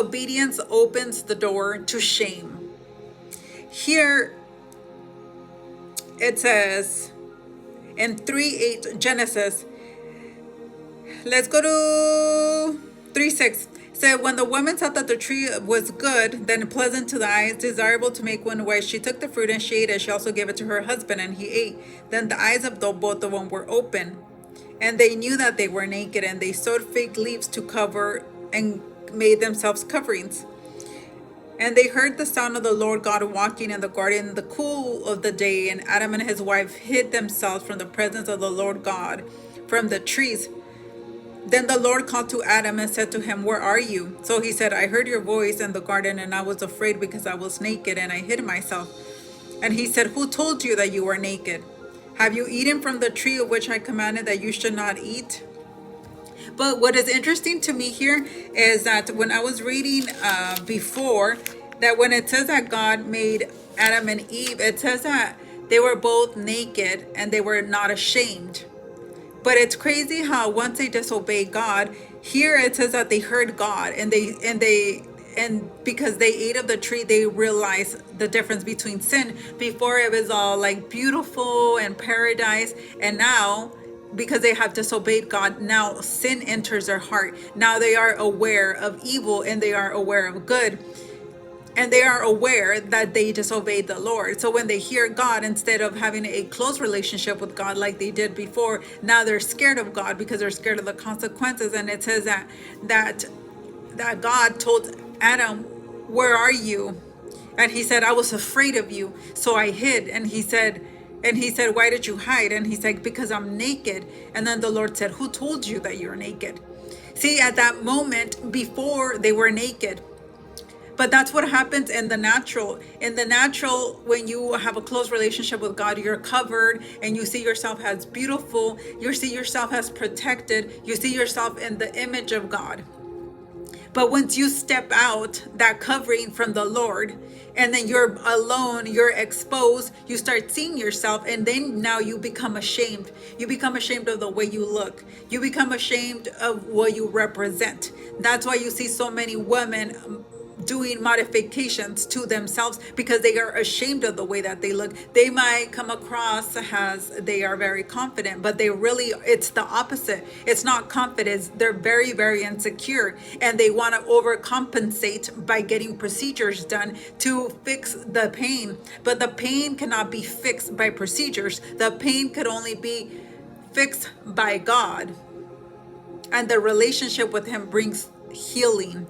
Obedience opens the door to shame. Here it says in 3:8 Genesis, let's go to 3:6. So when the woman saw that the tree was good, then pleasant to the eyes, desirable to make one wise, she took the fruit and she ate it. She also gave it to her husband, and he ate. Then the eyes of both of them were open, and they knew that they were naked, and they sewed fig leaves to cover and made themselves coverings. And they heard the sound of the Lord God walking in the garden in the cool of the day, and Adam and his wife hid themselves from the presence of the Lord God from the trees. Then the Lord called to Adam and said to him, "Where are you?" So he said, "I heard your voice in the garden, and I was afraid because I was naked, and I hid myself." And he said, "Who told you that you were naked? Have you eaten from the tree of which I commanded that you should not eat?" But what is interesting to me here is that when I was reading before, that when it says that God made Adam and Eve, it says that they were both naked and they were not ashamed. But it's crazy how once they disobey God, here it says that they heard God, and because they ate of the tree, they realized the difference between sin. Before it was all like beautiful and paradise, and now because they have disobeyed God, now sin enters their heart. Now they are aware of evil and they are aware of good. And they are aware that they disobeyed the Lord. So when they hear God, instead of having a close relationship with God like they did before, now they're scared of God because they're scared of the consequences. And it says that God told Adam, "Where are you?" And he said, "I was afraid of you, so I hid." And he said, "Why did you hide?" And he said, "Because I'm naked." And then the Lord said, "Who told you that you're naked?" See, at that moment, before they were naked. But that's what happens in the natural. In the natural, when you have a close relationship with God, you're covered and you see yourself as beautiful. You see yourself as protected. You see yourself in the image of God. But once you step out that covering from the Lord, and then you're alone, you're exposed, you start seeing yourself, and then now you become ashamed. You become ashamed of the way you look. You become ashamed of what you represent. That's why you see so many women doing modifications to themselves, because they are ashamed of the way that they look. They might come across as they are very confident, but it's the opposite. It's not confidence. They're very, very insecure, and they want to overcompensate by getting procedures done to fix the pain. But the pain cannot be fixed by procedures. The pain could only be fixed by God. And the relationship with Him brings healing.